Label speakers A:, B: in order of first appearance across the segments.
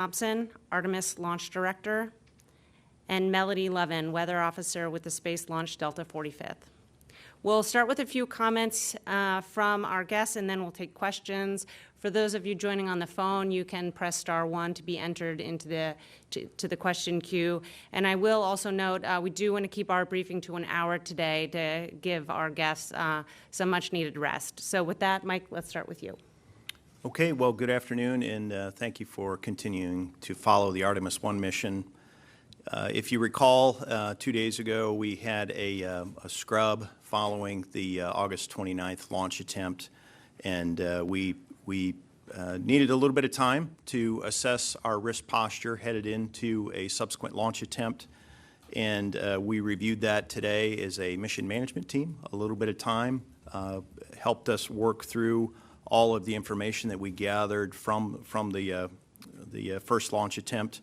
A: Thompson, Artemis Launch Director, and Melody Levin, Weather Officer with the Space Launch Delta 45th. We'll start with a few comments from our guests, and then we'll take questions. For those of you joining on the phone, you can press *1 to be entered into the question queue. And I will also note we do want to keep our briefing to an hour today to give our guests some much-needed rest. So with that, Mike, let's start with you.
B: Okay, well, good afternoon, and thank you for continuing to follow the Artemis 1 mission. If you recall, 2 days ago, we had a scrub following the August 29th launch attempt, and we needed a little bit of time to assess our risk posture headed into a subsequent launch attempt, and we reviewed that today as a mission management team. A little bit of time helped us work through all of the information that we gathered from the first launch attempt,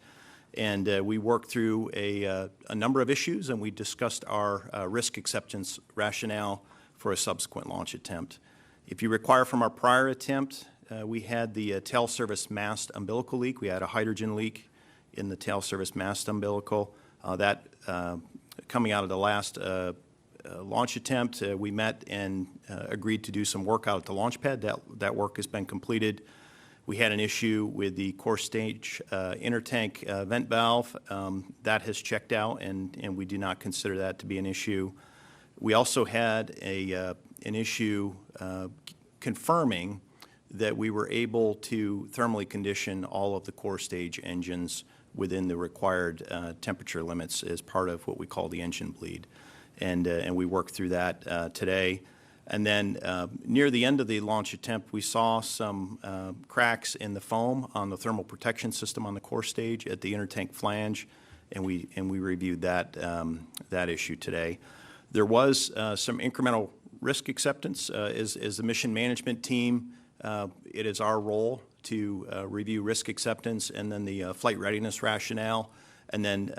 B: and we worked through a number of issues, and we discussed our risk acceptance rationale for a subsequent launch attempt. If you recall from our prior attempt, we had the tail service mast umbilical leak. We had a hydrogen leak in the tail service mast umbilical. That coming out of the last launch attempt, we met and agreed to do some work out at the launch pad. That work has been completed. We had an issue with the core stage intertank vent valve. That has checked out, and we do not consider that to be an issue. We also had an issue confirming that we were able to thermally condition all of the core stage engines within the required temperature limits as part of what we call the engine bleed. And we worked through that today. And then near the end of the launch attempt, we saw some cracks in the foam on the thermal protection system on the core stage at the intertank flange, and we reviewed that issue today. There was some incremental risk acceptance. As the mission management team, it is our role to review risk acceptance and then the flight readiness rationale. And then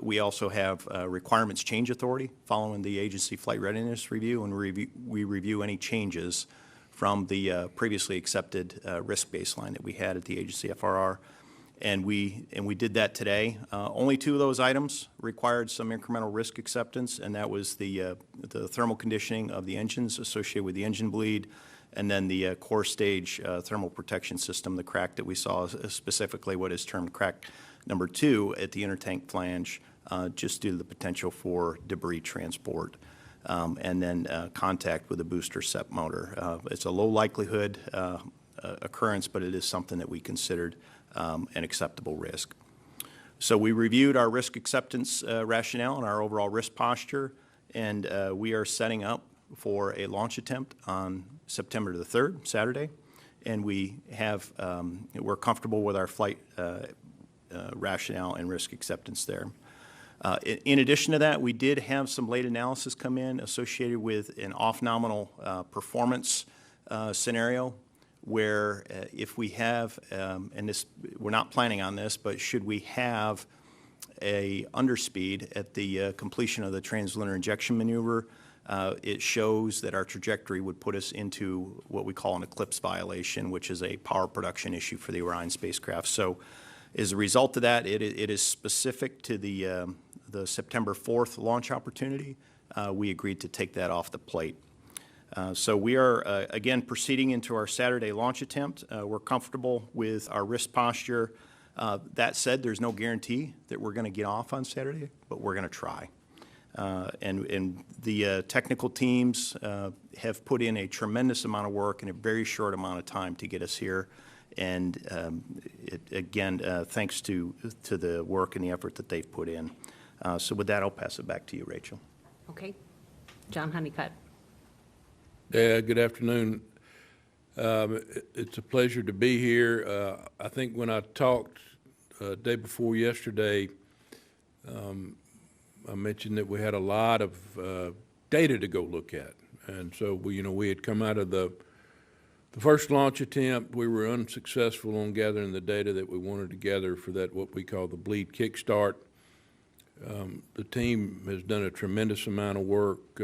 B: we also have requirements change authority following the agency flight readiness review, and we review any changes from the previously accepted risk baseline that we had at the agency FRR. And we did that today. Only 2 of those items required some incremental risk acceptance, and that was the thermal conditioning of the engines associated with the engine bleed, and then the core stage thermal protection system, the crack that we saw, specifically what is termed crack number 2 at the intertank flange, just due to the potential for debris transport, and then contact with the booster SEP motor. It's a low likelihood occurrence, but it is something that we considered an acceptable risk. So we reviewed our risk acceptance rationale and our overall risk posture, and we are setting up for a launch attempt on September the 3rd, Saturday, and we're comfortable with our flight rationale and risk acceptance there. In addition to that, we did have some late analysis come in associated with an off-nominal performance scenario where if we have, and this, we're not planning on this, but should we have a underspeed at the completion of the translunar injection maneuver, it shows that our trajectory would put us into what we call an eclipse violation, which is a power production issue for the Orion spacecraft. So as a result of that, it is specific to the September 4th launch opportunity. We agreed to take that off the plate. So we are, again, proceeding into our Saturday launch attempt. We're comfortable with our risk posture. That said, there's no guarantee that we're going to get off on Saturday, but we're going to try. And the technical teams have put in a tremendous amount of work in a very short amount of time to get us here. And again, thanks to the work and the effort that they've put in. So with that, I'll pass it back to you, Rachel.
A: Okay. John Honeycutt.
C: Yeah, good afternoon. It's a pleasure to be here. I think when I talked day before yesterday, I mentioned that we had a lot of data to go look at. And so we had come out of the first launch attempt. We were unsuccessful on gathering the data that we wanted to gather for that, what we call the bleed kickstart. The team has done a tremendous amount of work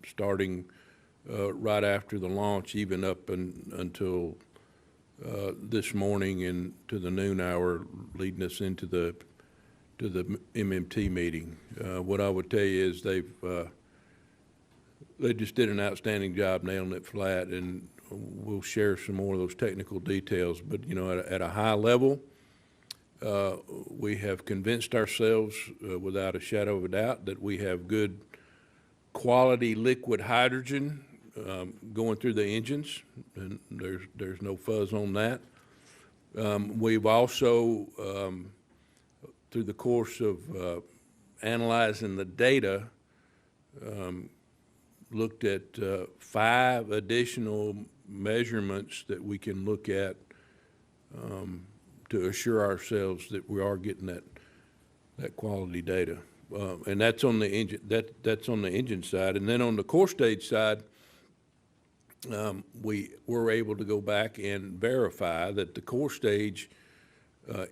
C: starting right after the launch, even up until this morning and to the noon hour, leading us into the MMT meeting. What I would tell you is they just did an outstanding job nailing it flat, and we'll share some more of those technical details. But, you know, at a high level, we have convinced ourselves without a shadow of a doubt that we have good quality liquid hydrogen going through the engines, and there's no fuzz on that. We've also, through the course of analyzing the data, looked at 5 additional measurements that we can look at to assure ourselves that we are getting that quality data, and that's on the engine. That's on the engine side, and then on the core stage side, we were able to go back and verify that the core stage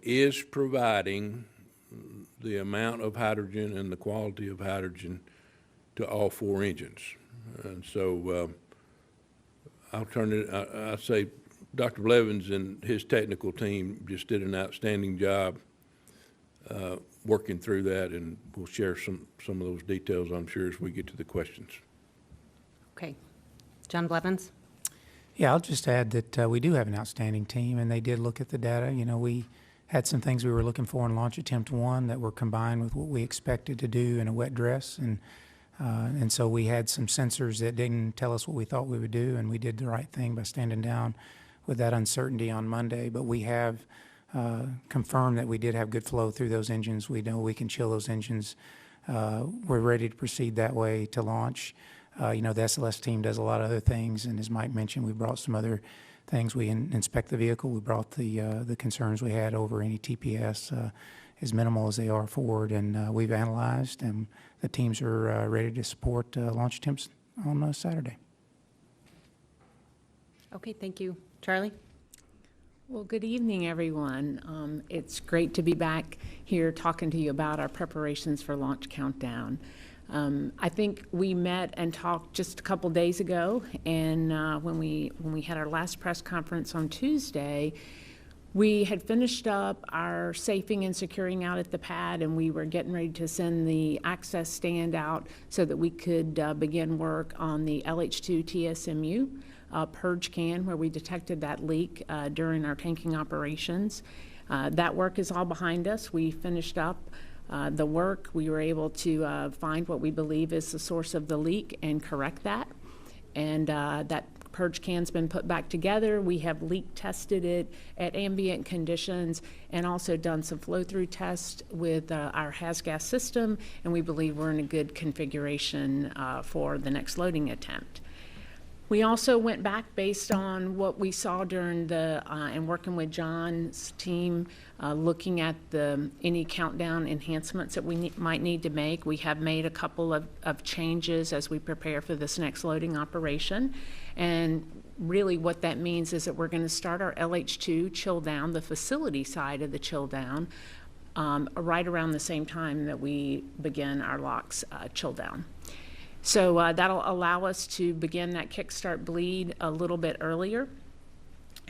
C: is providing the amount of hydrogen and the quality of hydrogen to all 4 engines. And so I'll turn it, I say Dr. Blevins and his technical team just did an outstanding job working through that, and we'll share some of those details, I'm sure, as we get to the questions.
A: Okay. John Blevins?
D: Yeah, I'll just add that we do have an outstanding team, and they did look at the data. You know, we had some things we were looking for in Launch Attempt 1 that were combined with what we expected to do in a wet dress, and so we had some sensors that didn't tell us what we thought we would do, and we did the right thing by standing down with that uncertainty on Monday. But we have confirmed that we did have good flow through those engines. We know we can chill those engines. We're ready to proceed that way to launch. You know, the SLS team does a lot of other things, and as Mike mentioned, we brought some other things. We inspect the vehicle. We brought the concerns we had over any TPS as minimal as they are forward, and we've analyzed, and the teams are ready to support launch attempts on Saturday.
A: Okay, thank you. Charlie?
E: Well, good evening, everyone. It's great to be back here talking to you about our preparations for Launch Countdown. I think we met and talked just a couple days ago, and when we had our last press conference on Tuesday, we had finished up our safing and securing out at the pad, and we were getting ready to send the access stand out so that we could begin work on the LH2 TSMU purge can, where we detected that leak during our tanking operations. That work is all behind us. We finished up the work. We were able to find what we believe is the source of the leak and correct that. And that purge can's been put back together. We have leak tested it at ambient conditions and also done some flow-through tests with our HAZGAS system, and we believe we're in a good configuration for the next loading attempt. We also went back based on what we saw during the, and working with John's team, looking at any countdown enhancements that we might need to make. We have made a couple of changes as we prepare for this next loading operation. And really what that means is that we're going to start our LH2 chill down, the facility side of the chill down, right around the same time that we begin our LOX chill down. So that'll allow us to begin that kickstart bleed a little bit earlier,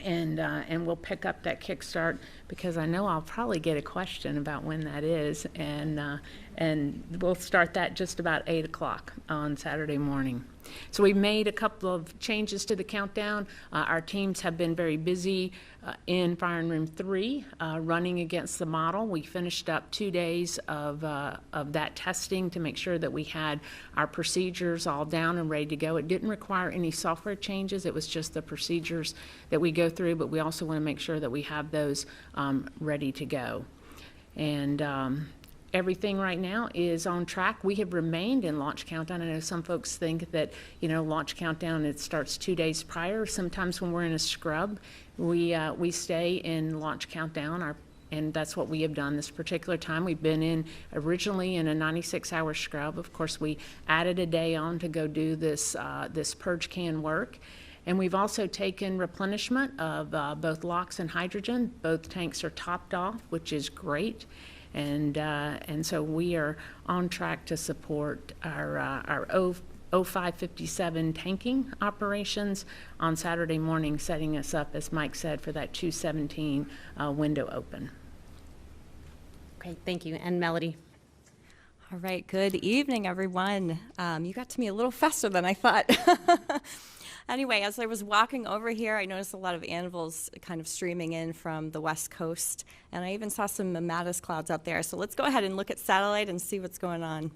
E: and we'll pick up that kickstart because I know I'll probably get a question about when that is, and we'll start that just about 8 o'clock on Saturday morning. So we've made a couple of changes to the countdown. Our teams have been very busy in Firing Room 3 running against the model. We finished up 2 days of that testing to make sure that we had our procedures all down and ready to go. It didn't require any software changes. It was just the procedures that we go through, but we also want to make sure that we have those ready to go. And everything right now is on track. We have remained in Launch Countdown. I know some folks think that, you know, Launch Countdown, it starts 2 days prior. Sometimes when we're in a scrub, we stay in Launch Countdown, and that's what we have done this particular time. We've been in originally in a 96-hour scrub. Of course, we added a day on to go do this purge can work. And we've also taken replenishment of both LOX and hydrogen. Both tanks are topped off, which is great. And so we are on track to support our 0557 tanking operations on Saturday morning, setting us up, as Mike said, for that 217 window open.
A: Okay, thank you. And Melody?
F: All right, good evening, everyone. You got to me a little faster than I thought. Anyway, as I was walking over here, I noticed a lot of anvils kind of streaming in from the west coast, and I even saw some mammatus clouds out there. So let's go ahead and look at satellite and see what's going on.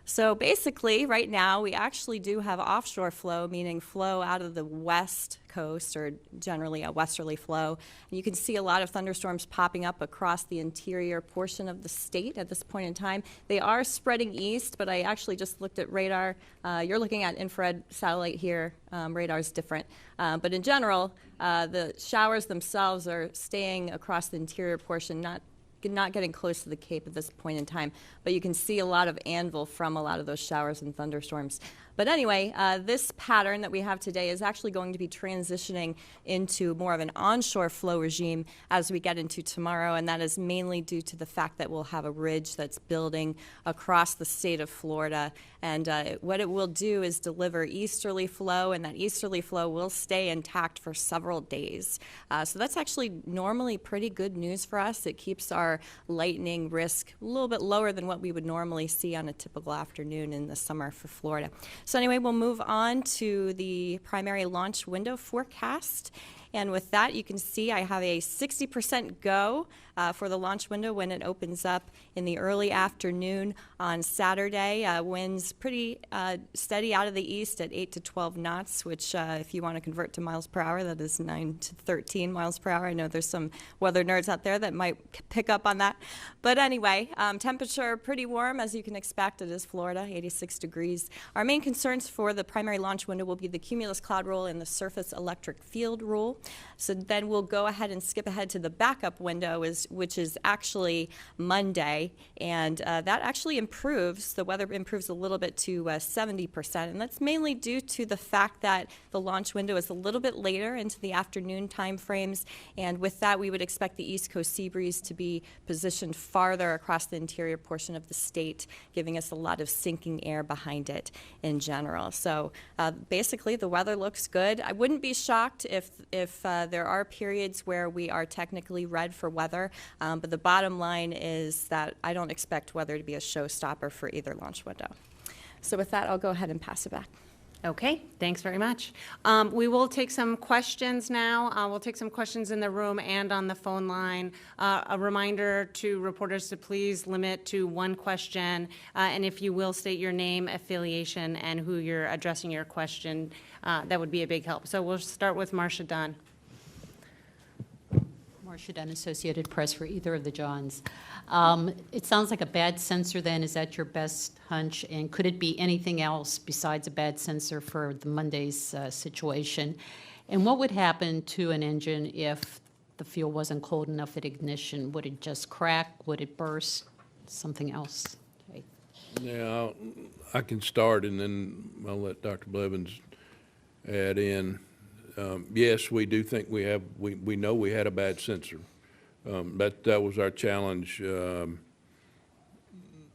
F: So basically, right now, we actually do have offshore flow, meaning flow out of the west coast, or generally a westerly flow. And you can see a lot of thunderstorms popping up across the interior portion of the state at this point in time. They are spreading east, but I actually just looked at radar. You're looking at infrared satellite here. Radar is different. But in general, the showers themselves are staying across the interior portion, not getting close to the Cape at this point in time, but you can see a lot of anvil from a lot of those showers and thunderstorms. But anyway, this pattern that we have today is actually going to be transitioning into more of an onshore flow regime as we get into tomorrow, and that is mainly due to the fact that we'll have a ridge that's building across the state of Florida. And what it will do is deliver easterly flow, and that easterly flow will stay intact for several days. So that's actually normally pretty good news for us. It keeps our lightning risk a little bit lower than what we would normally see on a typical afternoon in the summer for Florida. So anyway, we'll move on to the primary launch window forecast. And with that, you can see I have a 60% go for the launch window when it opens up in the early afternoon on Saturday. Winds pretty steady out of the east at 8 to 12 knots, which if you want to convert to miles per hour, that is 9 to 13 miles per hour. I know there's some weather nerds out there that might pick up on that. But anyway, temperature pretty warm, as you can expect. It is Florida, 86 degrees. Our main concerns for the primary launch window will be the cumulus cloud roll and the surface electric field rule. So then we'll go ahead and skip ahead to the backup window, which is actually Monday, and that actually improves. The weather improves a little bit to 70%, and that's mainly due to the fact that the launch window is a little bit later into the afternoon time frames, and with that we would expect the East Coast sea breeze to be positioned farther across the interior portion of the state, giving us a lot of sinking air behind it in general. So basically the weather looks good. I wouldn't be shocked if there are periods where we are technically red for weather, but the bottom line is that I don't expect weather to be a showstopper for either launch window. So with that, I'll go ahead and pass it back.
A: Okay, thanks very much. We will take some questions now. We'll take some questions in the room and on the phone line. A reminder to reporters to please limit to one question, and if you will state your name, affiliation, and who you're addressing your question, that would be a big help. So we'll start with Marcia Dunn.
G: Marcia Dunn, Associated Press for either of the Johns. It sounds like a bad sensor then. Is that your best hunch? And could it be anything else besides a bad sensor for the Monday's situation? And what would happen to an engine if the fuel wasn't cold enough at ignition? Would it just crack? Would it burst? Something else? Okay.
C: Yeah, I can start, and then I'll let Dr. Blevins add in. Yes, we do think we know we had a bad sensor. That was our challenge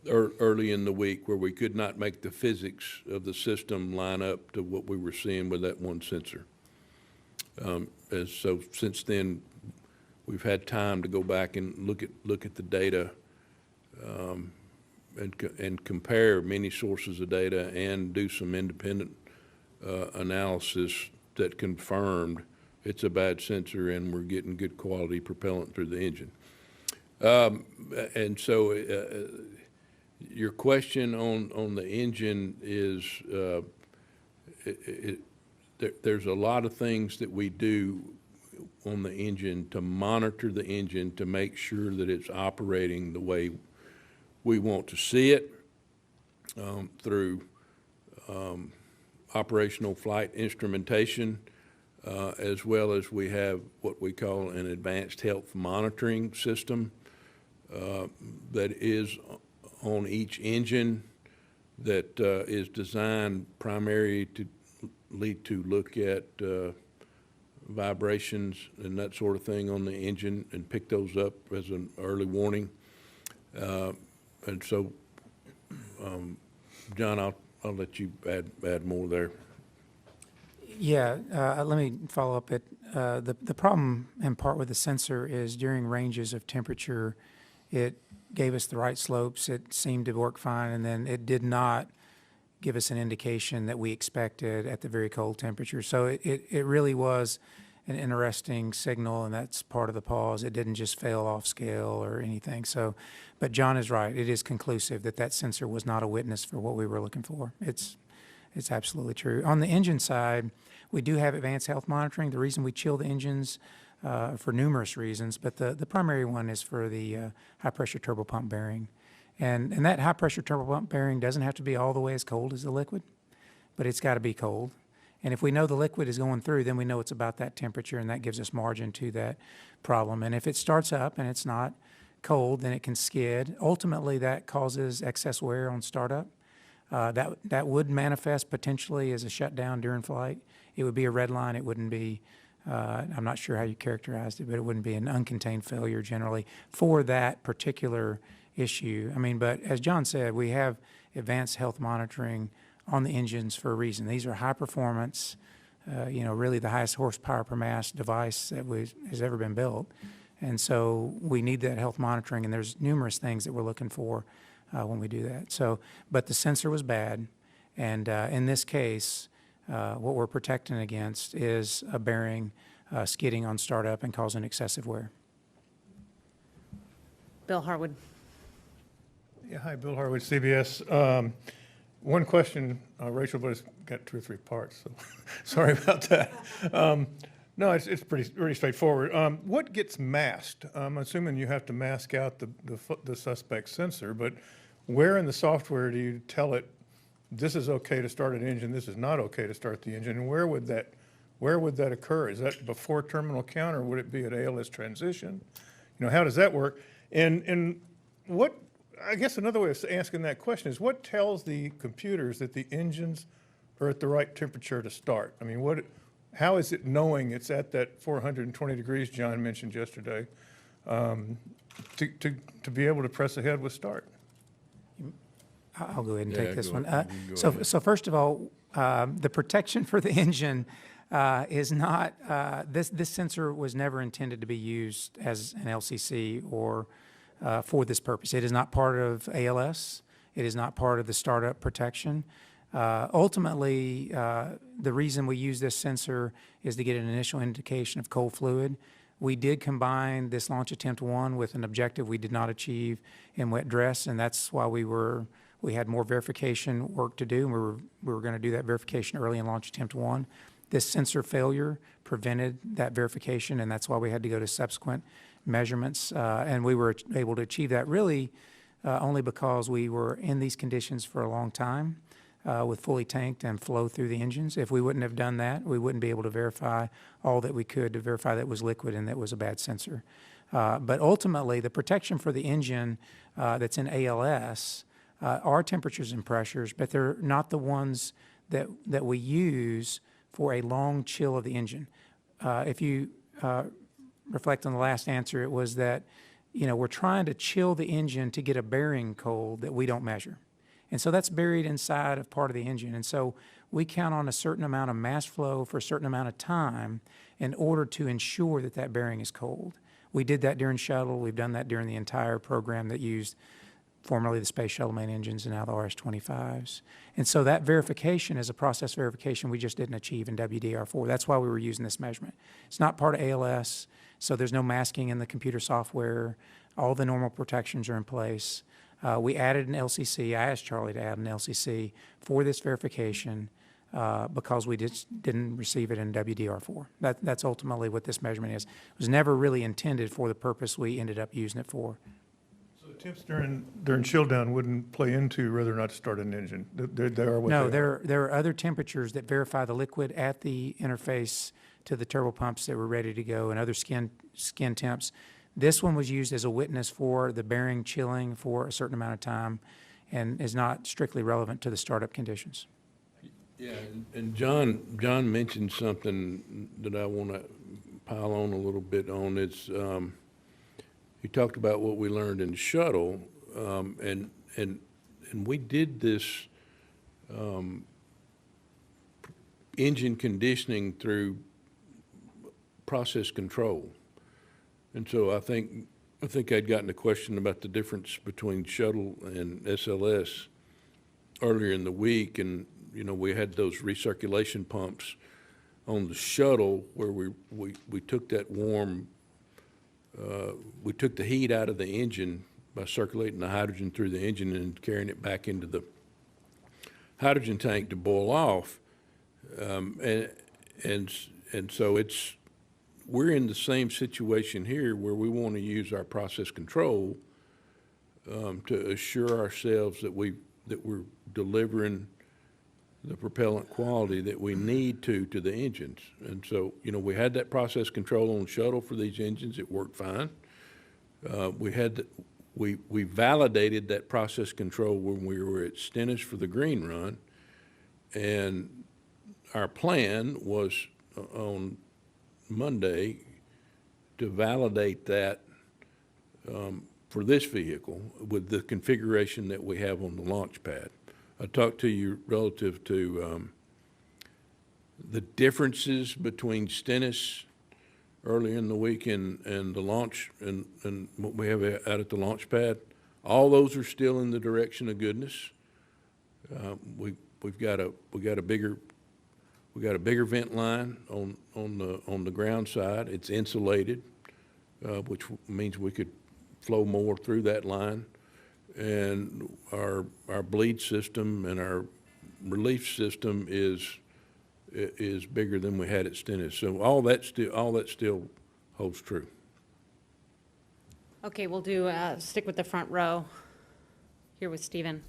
C: early in the week, where we could not make the physics of the system line up to what we were seeing with that one sensor. So since then, we've had time to go back and look at the data and compare many sources of data and do some independent analysis that confirmed it's a bad sensor and we're getting good quality propellant through the engine. And so your question on the engine is, there's a lot of things that we do on the engine to monitor the engine to make sure that it's operating the way we want to see it, through operational flight instrumentation, as well as we have what we call an advanced health monitoring system that is on each engine that is designed primarily to look at vibrations and that sort of thing on the engine and pick those up as an early warning. And so, John, I'll I'll let you add more there.
D: Yeah, let me follow up. The problem in part with the sensor is during ranges of temperature, it gave us the right slopes. It seemed to work fine, and then it did not give us an indication that we expected at the very cold temperature. So it really was an interesting signal, and that's part of the pause. It didn't just fail off scale or anything. So, but John is right. It is conclusive that that sensor was not a witness for what we were looking for. It's absolutely true. On the engine side, we do have advanced health monitoring. The reason we chill the engines for numerous reasons, but the primary one is for the high-pressure turbopump bearing. And that high-pressure turbopump bearing doesn't have to be all the way as cold as the liquid, but it's got to be cold. And if we know the liquid is going through, then we know it's about that temperature, and that gives us margin to that problem. And if it starts up and it's not cold, then it can skid. Ultimately, that causes excess wear on startup. That would manifest potentially as a shutdown during flight. It would be a red line. It wouldn't be, I'm not sure how you characterized it, but it wouldn't be an uncontained failure generally for that particular issue. I mean, but as John said, we have advanced health monitoring on the engines for a reason. These are high performance, really the highest horsepower per mass device that has ever been built. And so we need that health monitoring, and there's numerous things that we're looking for when we do that. So, but the sensor was bad, and in this case, what we're protecting against is a bearing skidding on startup and causing excessive wear.
A: Bill Harwood.
H: Yeah, hi, Bill Harwood, CBS. One question, Rachel, but it's got 2 or 3 parts, so sorry about that. No, it's pretty straightforward. What gets masked? I'm assuming you have to mask out the suspect sensor, but where in the software do you tell it this is okay to start an engine, this is not okay to start the engine, and where would that occur? Is that before terminal count, or would it be at ALS transition? How does that work? And what, I guess another way of asking that question is, what tells the computers that the engines are at the right temperature to start? I mean, how is it knowing it's at that 420 degrees John mentioned yesterday to be able to press ahead with start?
D: I'll go ahead and
C: Yeah,
D: take this
C: go
D: one.
C: ahead.
D: So first of all, the protection for the engine is not, this sensor was never intended to be used as an LCC or for this purpose. It is not part of ALS. It is not part of the startup protection. Ultimately, the reason we use this sensor is to get an initial indication of cold fluid. We did combine this launch attempt 1 with an objective we did not achieve in wet dress, and that's why we had more verification work to do, and we were going to do that verification early in launch attempt 1. This sensor failure prevented that verification, and that's why we had to go to subsequent measurements, and we were able to achieve that really only because we were in these conditions for a long time with fully tanked and flow through the engines. If we wouldn't have done that, we wouldn't be able to verify all that we could to verify that it was liquid and that it was a bad sensor. But ultimately, the protection for the engine that's in ALS are temperatures and pressures, but they're not the ones that we use for a long chill of the engine. If you reflect on the last answer, it was that, we're trying to chill the engine to get a bearing cold that we don't measure. And so that's buried inside of part of the engine. And so we count on a certain amount of mass flow for a certain amount of time in order to ensure that that bearing is cold. We did that during shuttle. We've done that during the entire program that used formerly the Space Shuttle main engines and now the RS-25s. And so that verification is a process verification we just didn't achieve in WDR4. That's why we were using this measurement. It's not part of ALS, so there's no masking in the computer software. All the normal protections are in place. We added an LCC. I asked Charlie to add an LCC for this verification because we didn't receive it in WDR4. That's ultimately what this measurement is. It was never really intended for the purpose we ended up using it for.
H: Temps during chill down wouldn't play into whether or not to start an engine. They are what
D: No,
H: they are.
D: there are other temperatures that verify the liquid at the interface to the turbopumps that were ready to go and other skin temps. This one was used as a witness for the bearing chilling for a certain amount of time and is not strictly relevant to the startup conditions.
C: Yeah, and John mentioned something that I want to pile on a little bit on. It's he talked about what we learned in the shuttle, and we did this engine conditioning through process control. And so I think I'd gotten a question about the difference between shuttle and SLS earlier in the week, and we had those recirculation pumps on the shuttle where we took that we took the heat out of the engine by circulating the hydrogen through the engine and carrying it back into the hydrogen tank to boil off, and so we're in the same situation here where we want to use our process control to assure ourselves that we're delivering the propellant quality that we need to the engines. And so, we had that process control on shuttle for these engines. It worked fine. We validated that process control when we were at Stennis for the green run, and our plan was on Monday to validate that for this vehicle with the configuration that we have on the launch pad. I talked to you relative to the differences between Stennis early in the week and the launch and what we have out at the launch pad. All those are still in the direction of goodness. We've got a bigger vent line on the ground side. It's insulated, which means we could flow more through that line. And our bleed system and our relief system is bigger than we had at Stennis. So all that still holds true.
A: Okay, we'll do, stick with the front row here with Stephen.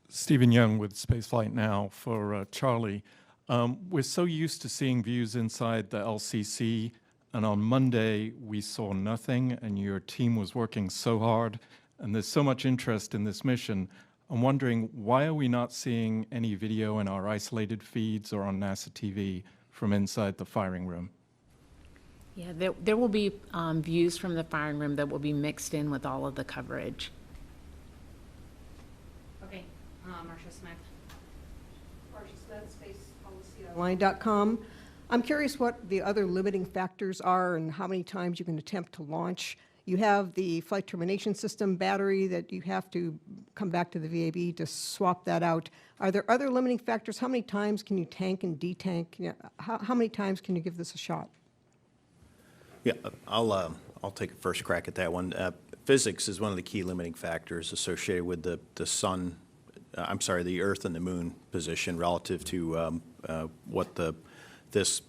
I: Stephen Young with Spaceflight Now for Charlie. We're so used to seeing views inside the LCC, and on Monday we saw nothing, and your team was working so hard, and there's so much interest in this mission. I'm wondering, why are we not seeing any video in our isolated feeds or on NASA TV from inside the firing room?
E: Yeah, there will be views from the firing room that will be mixed in with all of the coverage.
A: Okay, Marcia Smith.
J: Marcia Smith, spacepolicyonline.com. I'm curious what the other limiting factors are and how many times you can attempt to launch. You have the flight termination system battery that you have to come back to the VAB to swap that out. Are there other limiting factors? How many times can you tank and detank? How many times can you give this a shot?
B: Yeah, I'll take a first crack at that one. Physics is one of the key limiting factors associated with the Earth and the Moon position relative to what this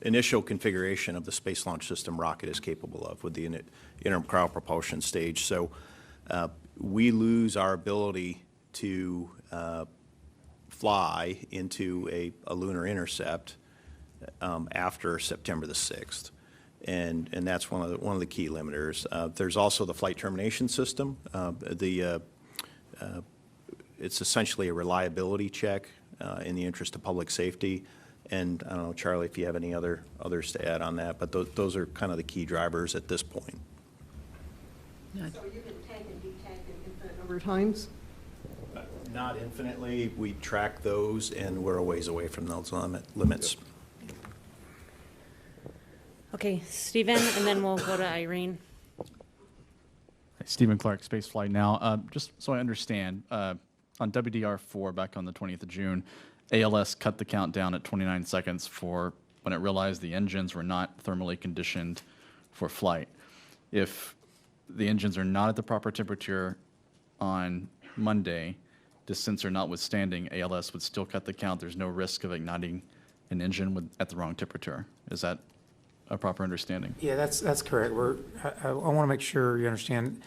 B: initial configuration of the Space Launch System rocket is capable of with the interim cryopropulsion stage. So we lose our ability to fly into a lunar intercept after September the 6th. And that's one of the key limiters. There's also the flight termination system. It's essentially a reliability check in the interest of public safety. And I don't know, Charlie, if you have any others to add on that, but those are kind of the key drivers at this point.
J: So you can tank and detank an infinite number of times?
B: Not infinitely. We track those, and we're a ways away from those limits.
A: Okay, Stephen, and then we'll go to Irene.
K: Stephen Clark, Spaceflight Now. Just so I understand, on WDR4 back on the 20th of June, ALS cut the count down at 29 seconds for when it realized the engines were not thermally conditioned for flight. If the engines are not at the proper temperature on Monday, this sensor notwithstanding, ALS would still cut the count. There's no risk of igniting an engine at the wrong temperature. Is that a proper understanding?
D: Yeah, that's correct. I want to make sure you understand.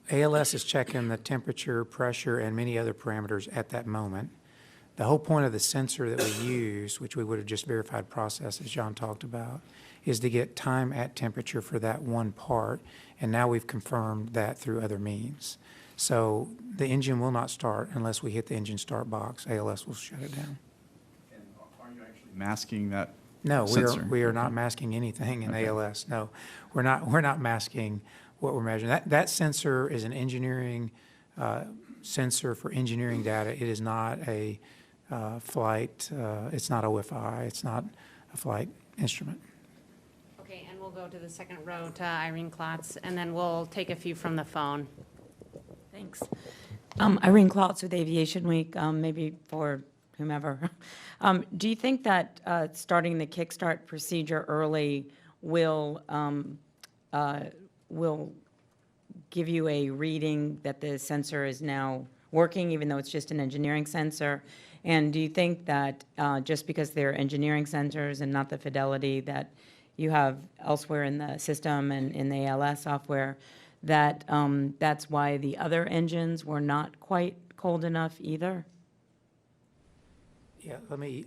D: ALS is checking the temperature, pressure, and many other parameters at that moment. The whole point of the sensor that we use, which we would have just verified process, as John talked about, is to get time at temperature for that one part, and now we've confirmed that through other means. So the engine will not start unless we hit the engine start box. ALS will shut it down.
K: And are you actually masking that
D: No,
K: sensor?
D: we are not masking anything in ALS. No, we're not masking what we're measuring. That sensor is an engineering sensor for engineering data. It is not a flight, it's not OFI, it's not a flight instrument.
A: Okay, and we'll go to the second row to Irene Klotz, and then we'll take a few from the phone.
L: Thanks. Irene Klotz with Aviation Week, maybe for whomever. Do you think that starting the kickstart procedure early will give you a reading that the sensor is now working, even though it's just an engineering sensor? And do you think that just because they're engineering sensors and not the fidelity that you have elsewhere in the system and in the ALS software, that that's why the other engines were not quite cold enough either?
D: Yeah, let me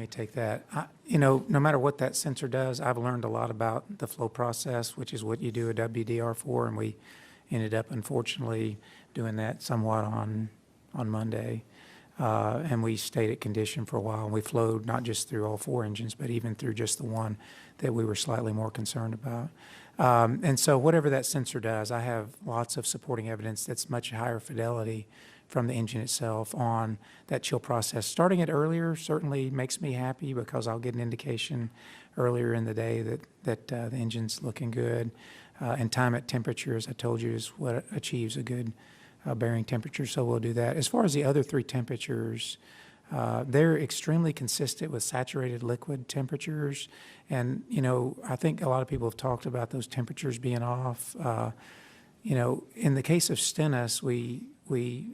D: take that. No matter what that sensor does, I've learned a lot about the flow process, which is what you do a WDR for, and we ended up unfortunately doing that somewhat on Monday. And we stayed at condition for a while, and we flowed not just through all 4 engines, but even through just the one that we were slightly more concerned about. And so whatever that sensor does, I have lots of supporting evidence that's much higher fidelity from the engine itself on that chill process. Starting it earlier certainly makes me happy because I'll get an indication earlier in the day that the engine's looking good. And time at temperature, as I told you, is what achieves a good bearing temperature, so we'll do that. As far as the other 3 temperatures, they're extremely consistent with saturated liquid temperatures. And, I think a lot of people have talked about those temperatures being off. In the case of Stennis, we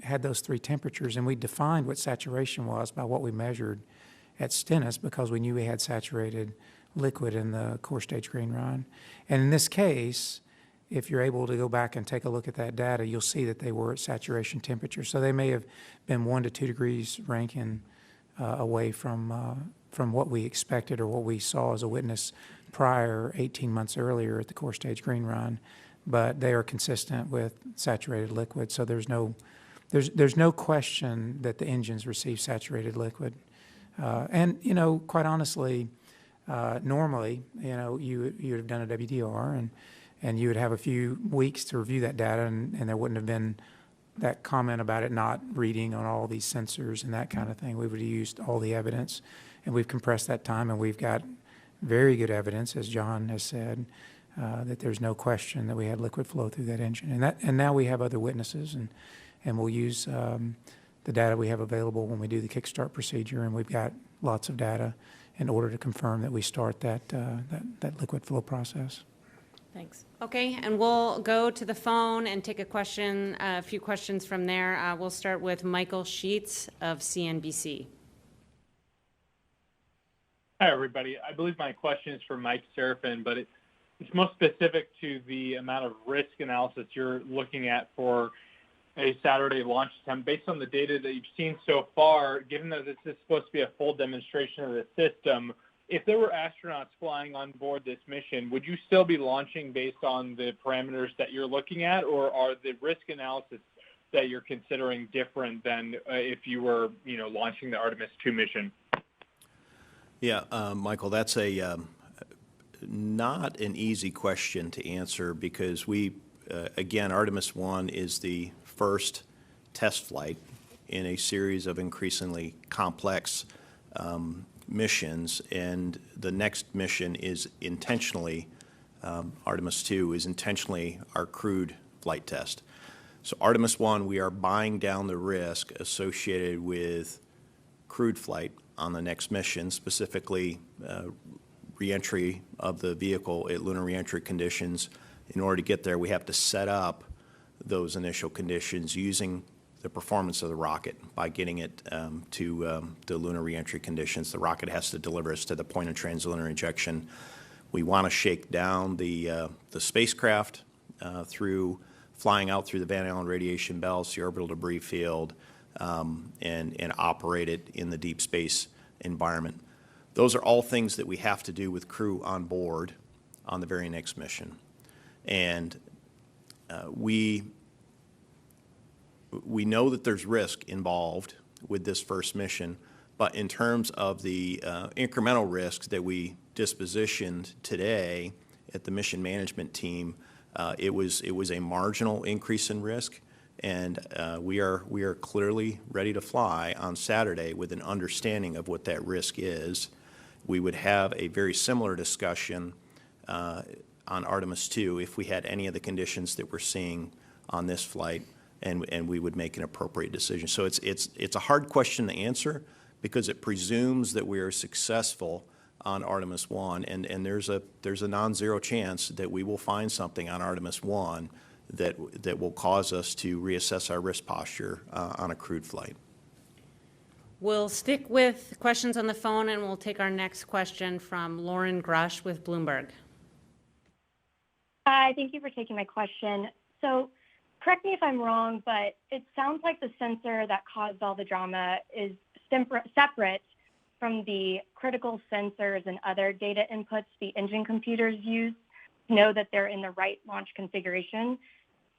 D: had those 3 temperatures, and we defined what saturation was by what we measured at Stennis because we knew we had saturated liquid in the core stage green run. And in this case, if you're able to go back and take a look at that data, you'll see that they were at saturation temperature. So they may have been 1 to 2 degrees Rankine away from what we expected or what we saw as a witness prior 18 months earlier at the core stage green run. But they are consistent with saturated liquid, so there's no question that the engines receive saturated liquid. And quite honestly, normally, you would have done a WDR and you would have a few weeks to review that data, and there wouldn't have been that comment about it not reading on all these sensors and that kind of thing. We would have used all the evidence, and we've compressed that time, and we've got very good evidence, as John has said, that there's no question that we had liquid flow through that engine. And now we have other witnesses, and we'll use the data we have available when we do the kickstart procedure, and we've got lots of data in order to confirm that we start that liquid flow process.
L: Thanks.
A: Okay, and we'll go to the phone and take a few questions from there. We'll start with Michael Sheets of CNBC.
M: Hi, everybody. I believe my question is for Mike Serafin, but it's most specific to the amount of risk analysis you're looking at for a Saturday launch attempt. Based on the data that you've seen so far, given that this is supposed to be a full demonstration of the system, if there were astronauts flying on board this mission, would you still be launching based on the parameters that you're looking at, or are the risk analysis that you're considering different than if you were, launching the Artemis 2 mission?
B: Yeah, Michael, that's not an easy question to answer because again, Artemis 1 is the first test flight in a series of increasingly complex missions, and the next mission is intentionally, Artemis 2 is intentionally our crewed flight test. So Artemis 1, we are buying down the risk associated with crewed flight on the next mission, specifically reentry of the vehicle at lunar reentry conditions. In order to get there, we have to set up those initial conditions using the performance of the rocket by getting it to the lunar reentry conditions. The rocket has to deliver us to the point of translunar injection. We want to shake down the spacecraft through flying out through the Van Allen radiation belts, the orbital debris field, and operate it in the deep space environment. Those are all things that we have to do with crew on board on the very next mission. And we know that there's risk involved with this first mission, but in terms of the incremental risks that we dispositioned today at the mission management team, it was a marginal increase in risk. And we are clearly ready to fly on Saturday with an understanding of what that risk is. We would have a very similar discussion on Artemis 2 if we had any of the conditions that we're seeing on this flight, and we would make an appropriate decision. So it's a hard question to answer because it presumes that we are successful on Artemis 1, and there's a non-zero chance that we will find something on Artemis 1 that will cause us to reassess our risk posture on a crewed flight.
A: We'll stick with questions on the phone, and we'll take our next question from Lauren Grush with Bloomberg.
N: Hi, thank you for taking my question. So correct me if I'm wrong, but it sounds like the sensor that caused all the drama is separate from the critical sensors and other data inputs the engine computers use to know that they're in the right launch configuration.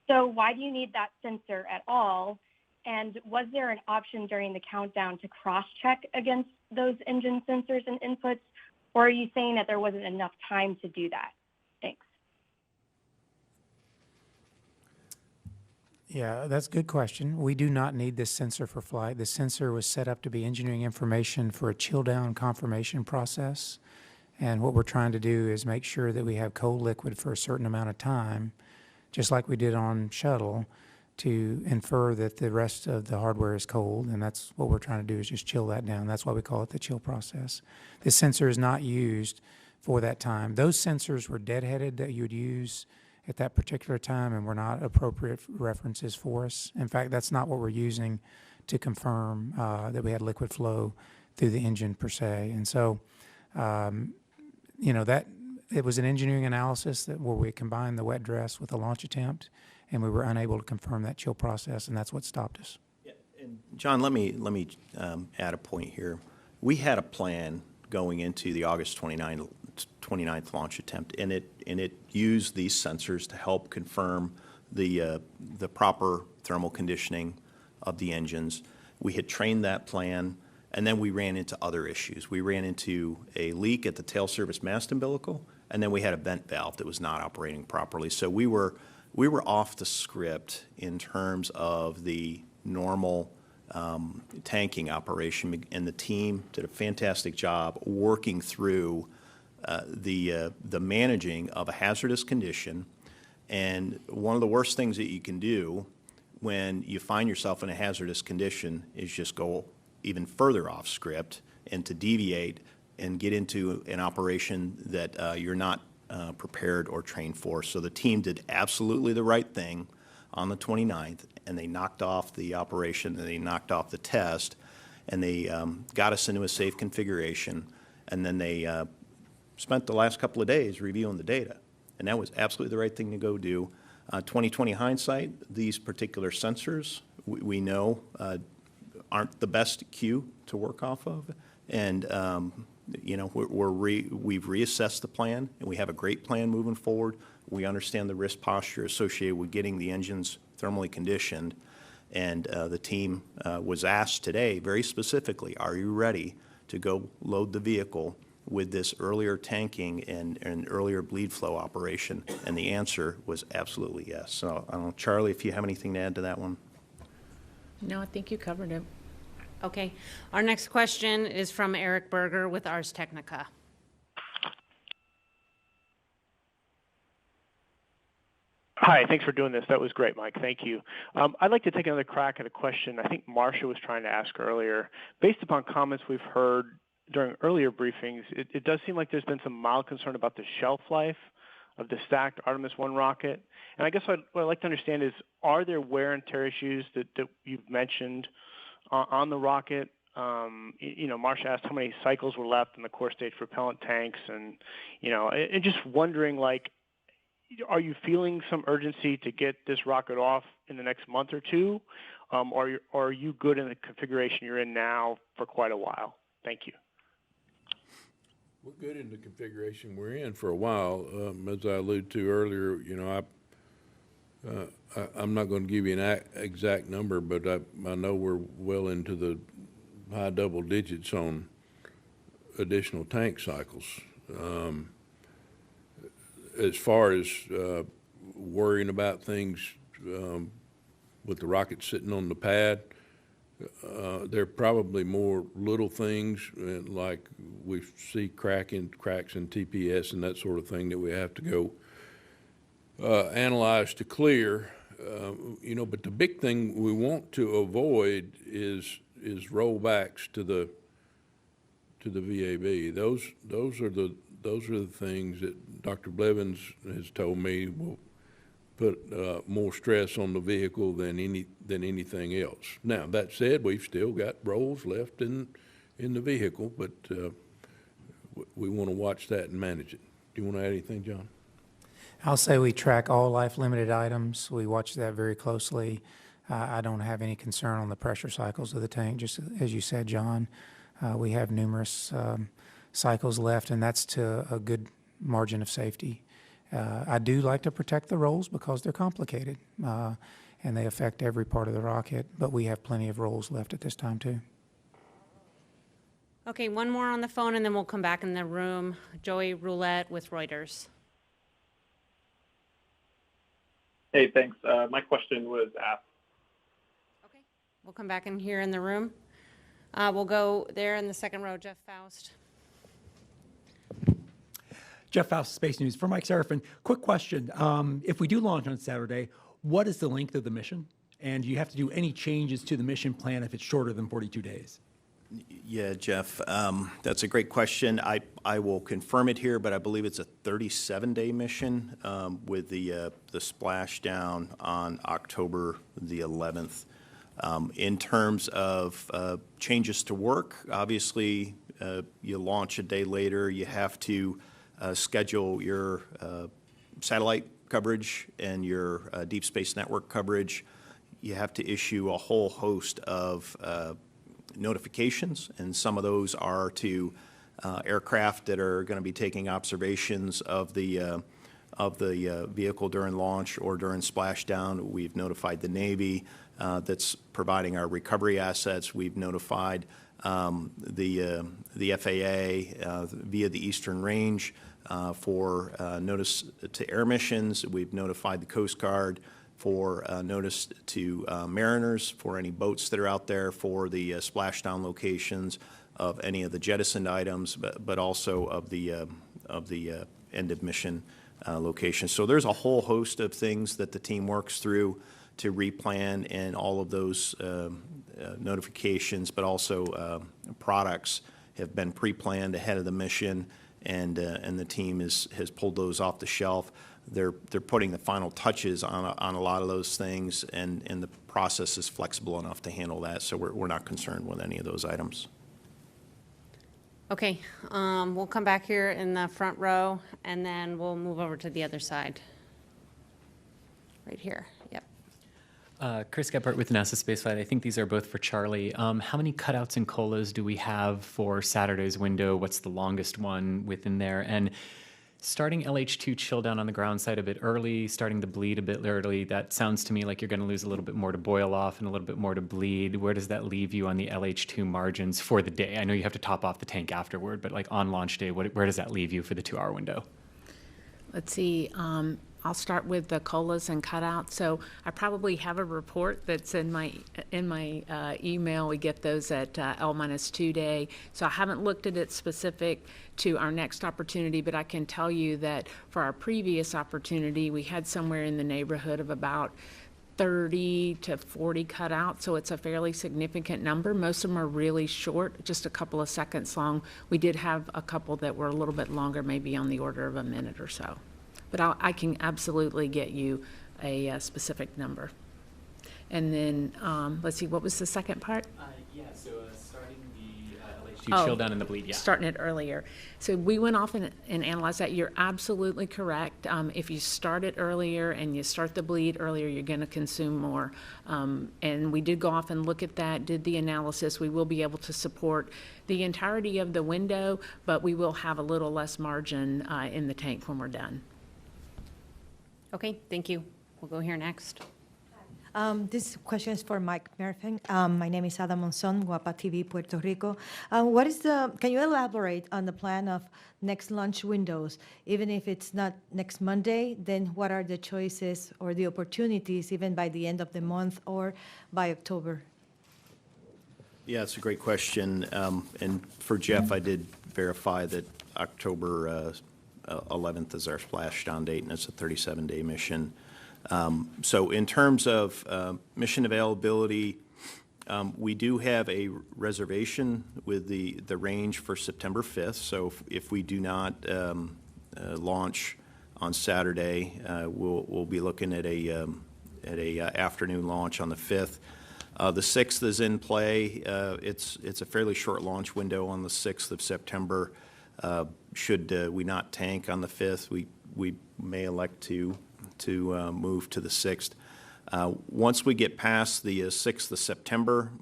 N: So why do you need that sensor at all? And was there an option during the countdown to cross-check against those engine sensors and inputs? Or are you saying that there wasn't enough time to do that? Thanks.
D: Yeah, that's a good question. We do not need this sensor for flight. The sensor was set up to be engineering information for a chill-down confirmation process. And what we're trying to do is make sure that we have cold liquid for a certain amount of time, just like we did on shuttle, to infer that the rest of the hardware is cold, and that's what we're trying to do is just chill that down. That's why we call it the chill process. This sensor is not used for that time. Those sensors were deadheaded that you would use at that particular time and were not appropriate references for us. In fact, that's not what we're using to confirm that we had liquid flow through the engine per se. And so, that it was an engineering analysis where we combined the wet dress with the launch attempt, and we were unable to confirm that chill process, and that's what stopped us.
B: Yeah, and John, let me add a point here. We had a plan going into the August 29th launch attempt, and it used these sensors to help confirm the proper thermal conditioning of the engines. We had trained that plan, and then we ran into other issues. We ran into a leak at the tail service mast umbilical, and then we had a vent valve that was not operating properly. So we were off the script in terms of the normal tanking operation, and the team did a fantastic job working through the managing of a hazardous condition. And one of the worst things that you can do when you find yourself in a hazardous condition is just go even further off script and to deviate and get into an operation that you're not prepared or trained for. So the team did absolutely the right thing on the 29th, and they knocked off the operation, and they knocked off the test, and they got us into a safe configuration, and then they spent the last couple of days reviewing the data. And that was absolutely the right thing to go do. 2020 hindsight, these particular sensors, we know aren't the best cue to work off of. And we've reassessed the plan, and we have a great plan moving forward. We understand the risk posture associated with getting the engines thermally conditioned. And the team was asked today very specifically, are you ready to go load the vehicle with this earlier tanking and earlier bleed flow operation? And the answer was absolutely yes. So I don't know, Charlie, if you have anything to add to that one.
E: No, I think you covered it.
A: Okay. Our next question is from Eric Berger with Ars Technica.
O: Hi, thanks for doing this. That was great, Mike. Thank you. I'd like to take another crack at a question I think Marcia was trying to ask earlier. Based upon comments we've heard during earlier briefings, it does seem like there's been some mild concern about the shelf life of the stacked Artemis 1 rocket. And I guess what I'd like to understand is, are there wear and tear issues that you've mentioned on the rocket? Marcia asked how many cycles were left in the core stage propellant tanks, and just wondering, are you feeling some urgency to get this rocket off in the next month or two, or are you good in the configuration you're in now for quite a while? Thank you.
C: We're good in the configuration we're in for a while. As I alluded to earlier, I'm not going to give you an exact number, but I know we're well into the high double digits on additional tank cycles. As far as worrying about things with the rocket sitting on the pad. There are probably more little things, like we see cracks in TPS and that sort of thing that we have to go analyze to clear. But the big thing we want to avoid is rollbacks to the VAB. Those are the things that Dr. Blevins has told me will put more stress on the vehicle than anything else. Now, that said, we've still got rolls left in the vehicle, but we want to watch that and manage it. Do you want to add anything, John?
D: I'll say we track all life-limited items. We watch that very closely. I don't have any concern on the pressure cycles of the tank, just as you said, John. We have numerous cycles left, and that's to a good margin of safety. I do like to protect the rolls because they're complicated, and they affect every part of the rocket, but we have plenty of rolls left at this time, too.
A: Okay, one more on the phone, and then we'll come back in the room. Joey Roulette with Reuters.
P: Hey, thanks. My question was asked.
A: Okay, we'll come back in here in the room. We'll go there in the second row, Jeff Faust.
Q: Jeff Faust, Space News. For Mike Seraphin, quick question. If we do launch on Saturday, what is the length of the mission? And do you have to do any changes to the mission plan if it's shorter than 42 days?
B: Yeah, Jeff, that's a great question. I will confirm it here, but I believe it's a 37-day mission with the splashdown on October the 11th. In terms of changes to work, obviously, you launch a day later. You have to schedule your satellite coverage and your deep space network coverage. You have to issue a whole host of notifications, and some of those are to aircraft that are going to be taking observations of the vehicle during launch or during splashdown. We've notified the Navy that's providing our recovery assets. We've notified the FAA via the Eastern Range for notice to air missions. We've notified the Coast Guard for notice to mariners, for any boats that are out there, for the splashdown locations of any of the jettisoned items, but also of the end of mission locations. So there's a whole host of things that the team works through to replan, and all of those notifications, but also products have been pre-planned ahead of the mission, and the team has pulled those off the shelf. They're putting the final touches on a lot of those things, and the process is flexible enough to handle that, so we're not concerned with any of those items.
A: Okay, we'll come back here in the front row, and then we'll move over to the other side. Right here, yep.
R: Chris Gephardt with NASA Spaceflight. I think these are both for Charlie. How many cutouts and colas do we have for Saturday's window? What's the longest one within there? And starting LH2 chill down on the ground side a bit early, starting to bleed a bit early, that sounds to me like you're going to lose a little bit more to boil off and a little bit more to bleed. Where does that leave you on the LH2 margins for the day? I know you have to top off the tank afterward, but like on launch day, where does that leave you for the 2-hour window?
E: Let's see. I'll start with the colas and cutouts. So I probably have a report that's in my email. We get those at L-2 day. So I haven't looked at it specific to our next opportunity, but I can tell you that for our previous opportunity, we had somewhere in the neighborhood of about 30 to 40 cutouts, so it's a fairly significant number. Most of them are really short, just a couple of seconds long. We did have a couple that were a little bit longer, maybe on the order of a minute or so. But I can absolutely get you a specific number. And then, let's see, what was the second part?
R: So starting the LH2 chill down in the bleed, yeah.
E: Starting it earlier. So we went off and analyzed that. You're absolutely correct. If you start it earlier and you start the bleed earlier, you're going to consume more. And we did go off and look at that, did the analysis. We will be able to support the entirety of the window, but we will have a little less margin in the tank when we're done.
A: Okay, thank you. We'll go here next.
S: This question is for Mike Murphy. My name is Ada Monzon, Guapa TV, Puerto Rico. Can you elaborate on the plan of next launch windows? Even if it's not next Monday, then what are the choices or the opportunities even by the end of the month or by October?
B: Yeah, it's a great question. And for Jeff, I did verify that October 11th is our splashdown date, and it's a 37-day mission. So in terms of mission availability, we do have a reservation with the range for September 5th. So if we do not launch on Saturday, we'll be looking at a afternoon launch on the 5th. The 6th is in play. It's a fairly short launch window on the 6th of September. Should we not tank on the 5th, we may elect to move to the 6th. Once we get past the 6th of September,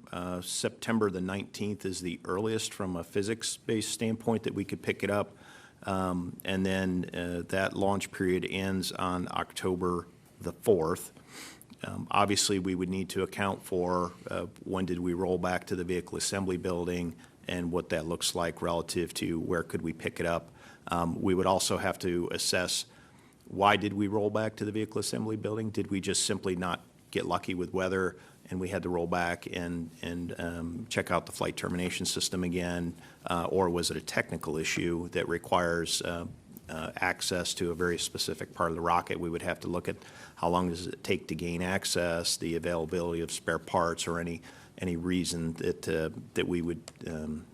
B: September the 19th is the earliest from a physics-based standpoint that we could pick it up. And then that launch period ends on October the 4th. Obviously, we would need to account for when did we roll back to the vehicle assembly building and what that looks like relative to where could we pick it up. We would also have to assess why did we roll back to the vehicle assembly building? Did we just simply not get lucky with weather and we had to roll back and check out the flight termination system again? Or was it a technical issue that requires access to a very specific part of the rocket? We would have to look at how long does it take to gain access, the availability of spare parts, or any reason that we would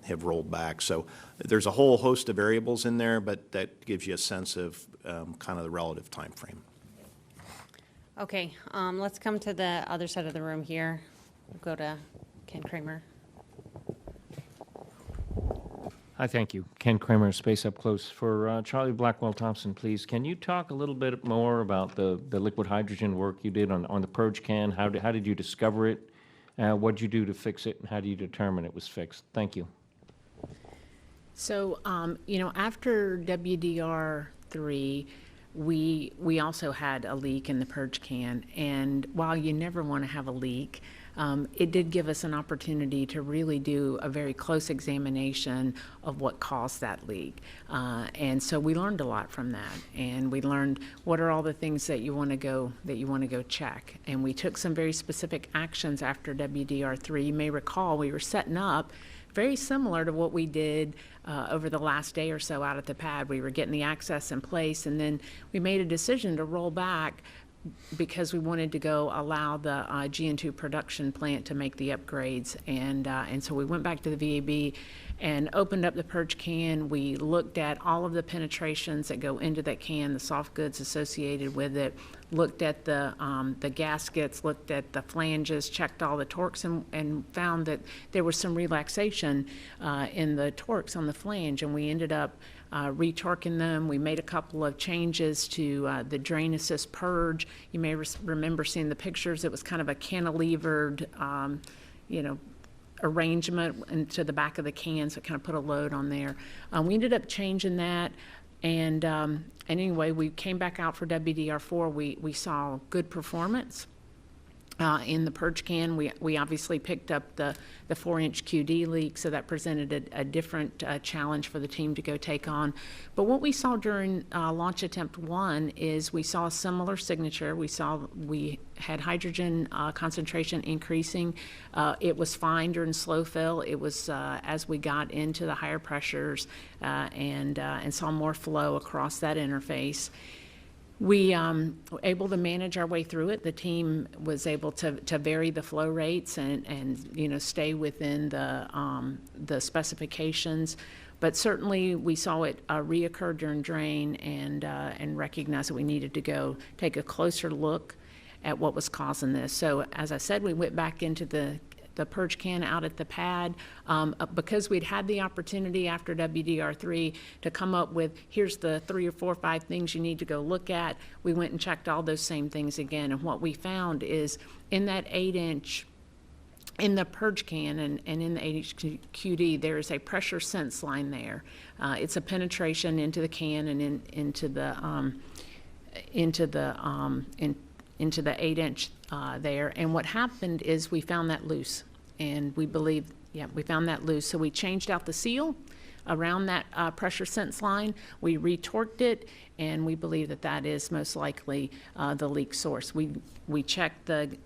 B: have rolled back. So there's a whole host of variables in there, but that gives you a sense of kind of the relative time frame.
A: Okay, let's come to the other side of the room here. We'll go to Ken Kramer.
T: Hi, thank you. Ken Kramer, Space Up Close. For Charlie Blackwell Thompson, please, can you talk a little bit more about the liquid hydrogen work you did on the purge can? How did you discover it? What did you do to fix it, and how do you determine it was fixed? Thank you.
E: So, after WDR3, we also had a leak in the purge can, and while you never want to have a leak, it did give us an opportunity to really do a very close examination of what caused that leak. And so we learned a lot from that, and we learned what are all the things that you want to go check. And we took some very specific actions after WDR3. You may recall we were setting up very similar to what we did over the last day or so out at the pad. We were getting the access in place, and then we made a decision to roll back because we wanted to go allow the GN2 production plant to make the upgrades. And so we went back to the VAB and opened up the purge can. We looked at all of the penetrations that go into that can, the soft goods associated with it, looked at the gaskets, looked at the flanges, checked all the torques, and found that there was some relaxation in the torques on the flange, and we ended up retorquing them. We made a couple of changes to the drain assist purge. You may remember seeing the pictures. It was kind of a cantilevered, arrangement into the back of the can, so it kind of put a load on there. We ended up changing that, and anyway, we came back out for WDR4. We saw good performance in the purge can. We obviously picked up the 4-inch QD leak, so that presented a different challenge for the team to go take on. But what we saw during launch attempt 1 is we saw a similar signature. We had hydrogen concentration increasing. It was fine during slow fill. It was as we got into the higher pressures and saw more flow across that interface. We were able to manage our way through it. The team was able to vary the flow rates and stay within the specifications. But certainly we saw it reoccur during drain and recognized that we needed to go take a closer look at what was causing this. So as I said, we went back into the purge can out at the pad because we'd had the opportunity after WDR3 to come up with, here's the 3 or 4 or 5 things you need to go look at. We went and checked all those same things again, and what we found is in that 8-inch, in the purge can and in the 8-inch QD, there is a pressure sense line there. It's a penetration into the can and into the 8-inch there. And what happened is we found that loose. And we believe, we found that loose. So we changed out the seal around that pressure sense line. We retorqued it, and we believe that that is most likely the leak source. We checked the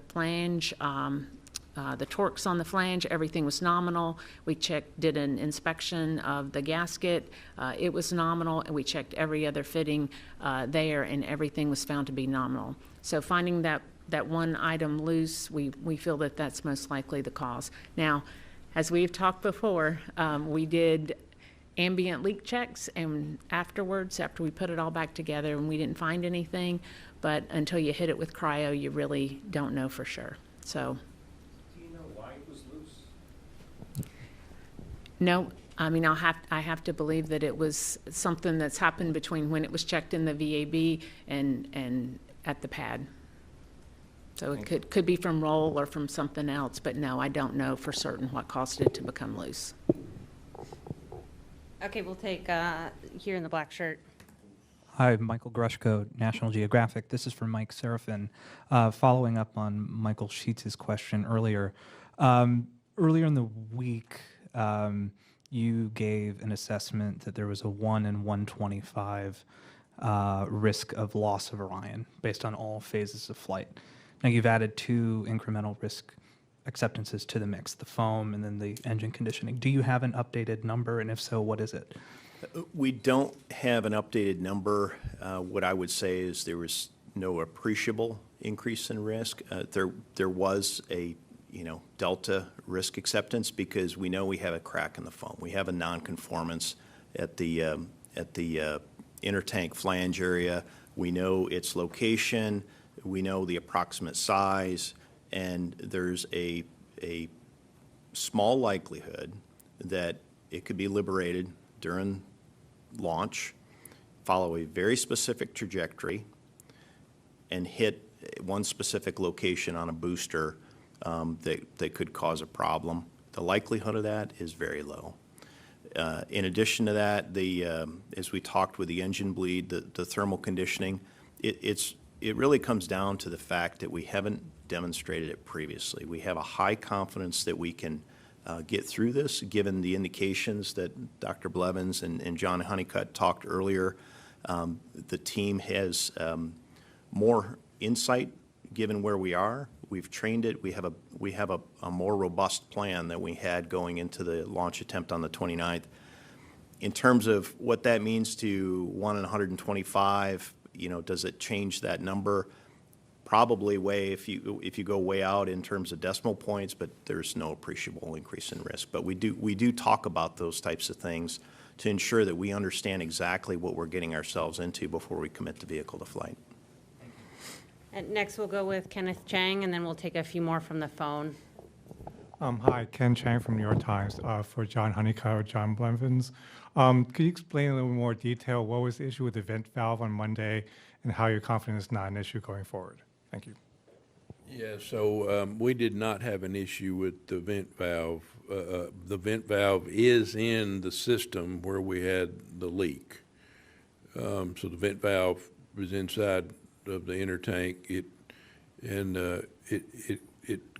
E: flange, the torques on the flange, everything was nominal. We did an inspection of the gasket, it was nominal, and we checked every other fitting there, and everything was found to be nominal. So finding that one item loose, we feel that that's most likely the cause. Now, as we've talked before, we did ambient leak checks, and afterwards, after we put it all back together, and we didn't find anything, but until you hit it with cryo, you really don't know for sure. So.
T: Do you know why it was loose?
E: No, I mean, I have to believe that it was something that's happened between when it was checked in the VAB and at the pad. So it could be from roll or from something else, but no, I don't know for certain what caused it to become loose.
A: Okay, we'll take here in the black shirt.
U: Hi, Michael Grushko, National Geographic. This is for Mike Serafin. Following up on Michael Sheets' question earlier. Earlier in the week, you gave an assessment that there was a 1 in 125 risk of loss of Orion based on all phases of flight. Now, you've added 2 incremental risk acceptances to the mix, the foam and then the engine conditioning. Do you have an updated number, and if so, what is it?
B: We don't have an updated number. What I would say is there was no appreciable increase in risk. There was a delta risk acceptance because we know we have a crack in the foam. We have a nonconformance at the intertank flange area. We know its location. We know the approximate size, and there's a small likelihood that it could be liberated during launch, follow a very specific trajectory, and hit one specific location on a booster that could cause a problem. The likelihood of that is very low. In addition to that, as we talked with the engine bleed, the thermal conditioning, it really comes down to the fact that we haven't demonstrated it previously. We have a high confidence that we can get through this, given the indications that Dr. Blevins and John Honeycutt talked earlier. The team has more insight given where we are. We've trained it. We have a more robust plan than we had going into the launch attempt on the 29th. In terms of what that means to 1 in 125, does it change that number? Probably if you go way out in terms of decimal points, but there's no appreciable increase in risk. But we do talk about those types of things to ensure that we understand exactly what we're getting ourselves into before we commit the vehicle to flight.
A: And next we'll go with Kenneth Chang, and then we'll take a few more from the phone.
V: Hi, Ken Chang from New York Times for John Honeycutt or John Blevins. Could you explain a little more detail what was the issue with the vent valve on Monday and how you're confident it's not an issue going forward? Thank you.
C: Yeah, so we did not have an issue with the vent valve. The vent valve is in the system where we had the leak. So the vent valve was inside of the intertank. It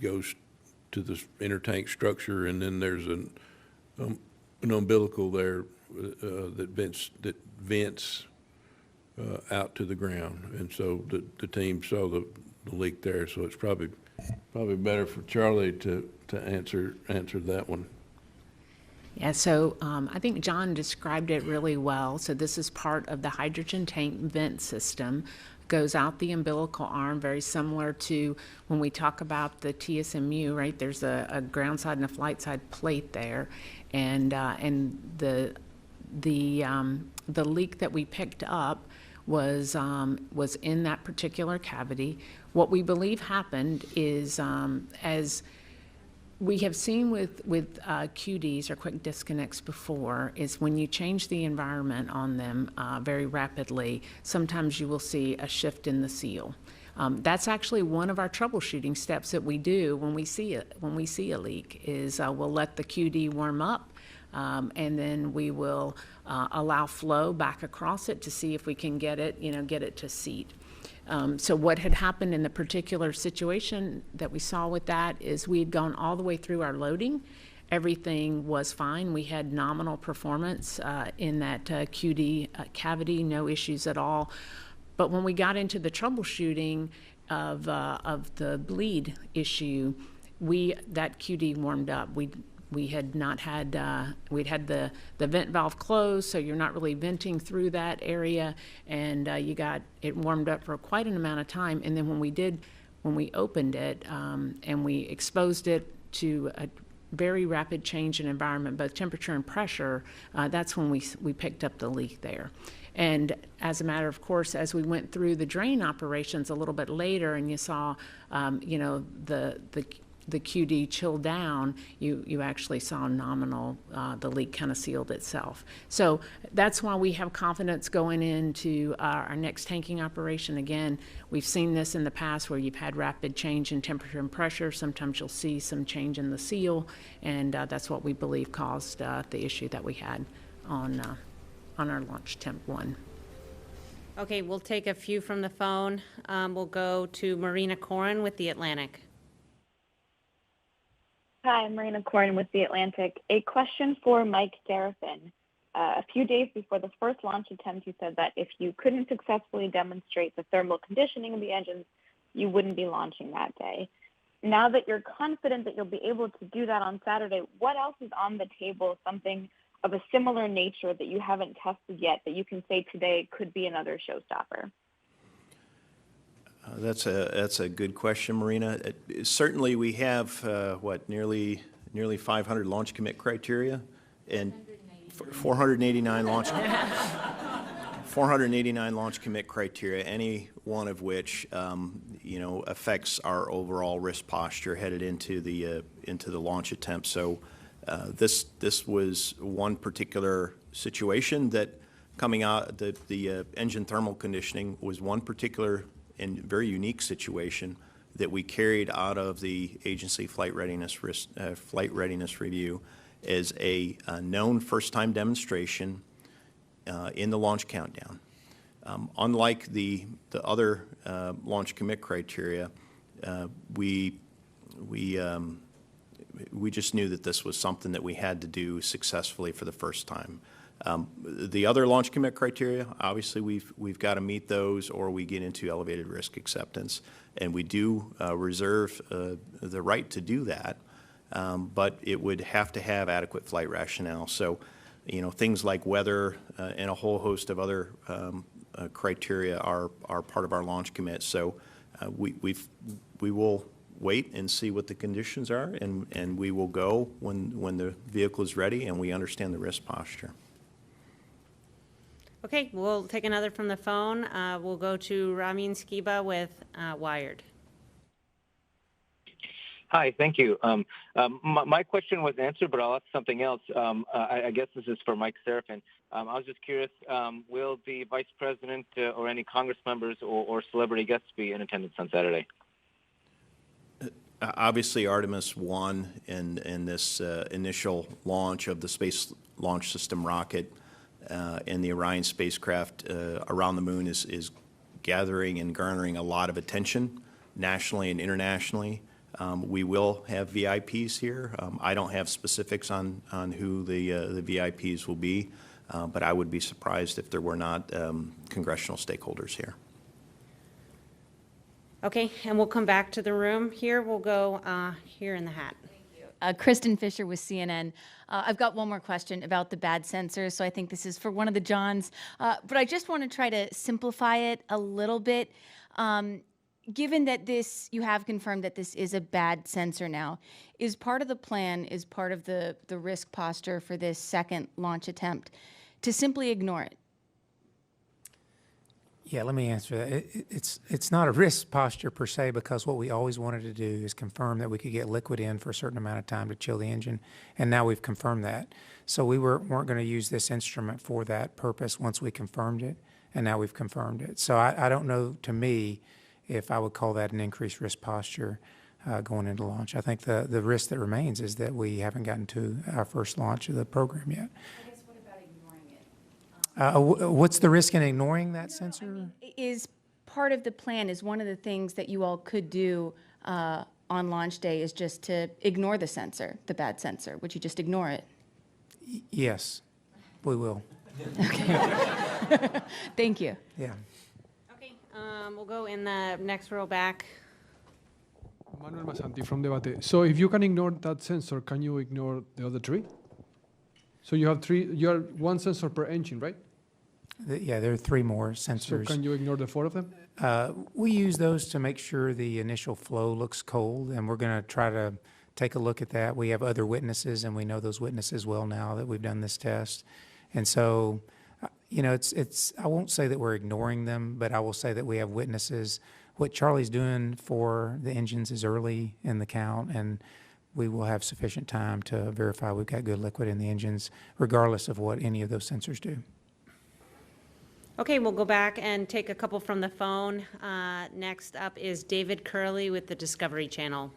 C: goes to the intertank structure, and then there's an umbilical there that vents out to the ground, and so the team saw the leak there. So it's probably better for Charlie to answer that one.
E: Yeah, so I think John described it really well. So this is part of the hydrogen tank vent system. Goes out the umbilical arm, very similar to when we talk about the TSMU, right? There's a ground side and a flight side plate there, and the leak that we picked up was in that particular cavity. What we believe happened is, as we have seen with QDs or quick disconnects before, is when you change the environment on them very rapidly, sometimes you will see a shift in the seal. That's actually one of our troubleshooting steps that we do when we see a leak. Is we'll let the QD warm up, and then we will allow flow back across it to see if we can get it to seat. So what had happened in the particular situation that we saw with that is we had gone all the way through our loading. Everything was fine. We had nominal performance in that QD cavity, no issues at all. But when we got into the troubleshooting of the bleed issue, that QD warmed up. We had not had, we'd had the vent valve closed, so you're not really venting through that area, and it warmed up for quite an amount of time. And then when we opened it and we exposed it to a very rapid change in environment, both temperature and pressure, that's when we picked up the leak there. And as a matter of course, as we went through the drain operations a little bit later, and you saw, the QD chill down, you actually saw nominal, the leak kind of sealed itself. So that's why we have confidence going into our next tanking operation. Again, we've seen this in the past where you've had rapid change in temperature and pressure. Sometimes you'll see some change in the seal, and that's what we believe caused the issue that we had on our launch temp 1.
A: Okay, we'll take a few from the phone. We'll go to Marina Corin with The Atlantic.
F: Hi, I'm Marina Corin with The Atlantic. A question for Mike Serafin. A few days before the first launch attempt, you said that if you couldn't successfully demonstrate the thermal conditioning of the engines, you wouldn't be launching that day. Now that you're confident that you'll be able to do that on Saturday, what else is on the table, something of a similar nature that you haven't tested yet that you can say today could be another showstopper?
B: That's a good question, Marina. Certainly, we have nearly 500 launch commit criteria, and 489 launch 489 launch commit criteria. Any one of which affects our overall risk posture headed into the launch attempt. So this was one particular situation that coming out the engine thermal conditioning was one particular and very unique situation that we carried out of the agency flight readiness review as a known first-time demonstration in the launch countdown. Unlike the other launch commit criteria, we just knew that this was something that we had to do successfully for the first time. The other launch commit criteria, obviously we've got to meet those or we get into elevated risk acceptance, and we do reserve the right to do that, but it would have to have adequate flight rationale. So, things like weather and a whole host of other criteria are part of our launch commit. So we will wait and see what the conditions are, and we will go when the vehicle is ready and we understand the risk posture.
A: Okay, we'll take another from the phone. We'll go to Ramin Skiba with Wired.
G: Hi, thank you. My question was answered, but I'll ask something else. I guess this is for Mike Serafin. I was just curious, will the Vice President or any Congress members or celebrity guests be in attendance on Saturday?
B: Obviously, Artemis 1 and this initial launch of the Space Launch System rocket and the Orion spacecraft around the moon is gathering and garnering a lot of attention nationally and internationally. We will have VIPs here. I don't have specifics on who the VIPs will be, but I would be surprised if there were not congressional stakeholders here.
A: Okay, and we'll come back to the room here. We'll go here in the hat.
W: Kristen Fisher with CNN. I've got one more question about the bad sensors, so I think this is for one of the Johns. But I just want to try to simplify it a little bit. Given that you have confirmed that this is a bad sensor now, is part of the plan, is part of the risk posture for this second launch attempt to simply ignore it?
D: Yeah, let me answer that. It's not a risk posture per se, because what we always wanted to do is confirm that we could get liquid in for a certain amount of time to chill the engine, and now we've confirmed that. So we weren't going to use this instrument for that purpose once we confirmed it, and now we've confirmed it. So I don't know, to me, if I would call that an increased risk posture going into launch. I think the risk that remains is that we haven't gotten to our first launch of the program yet.
W: I guess what about ignoring it?
D: What's the risk in ignoring that sensor?
W: Is part of the plan? Is one of the things that you all could do on launch day is just to ignore the sensor, the bad sensor? Would you just ignore it?
D: Yes, we will.
W: Thank you.
D: Yeah.
A: Okay, we'll go in the next row back.
H: Manuel Masanti from Debate. So if you can ignore that sensor, can you ignore the other three? So you have one sensor per engine, right?
D: Yeah, there are 3 more
H: So
D: sensors.
H: can you ignore the 4 of them?
D: We use those to make sure the initial flow looks cold, and we're going to try to take a look at that. We have other witnesses, and we know those witnesses well now that we've done this test. And so, I won't say that we're ignoring them, but I will say that we have witnesses. What Charlie's doing for the engines is early in the count, and we will have sufficient time to verify we've got good liquid in the engines, regardless of what any of those sensors do.
A: Okay, we'll go back and take a couple from the phone. Next up is David Curley with the Discovery Channel.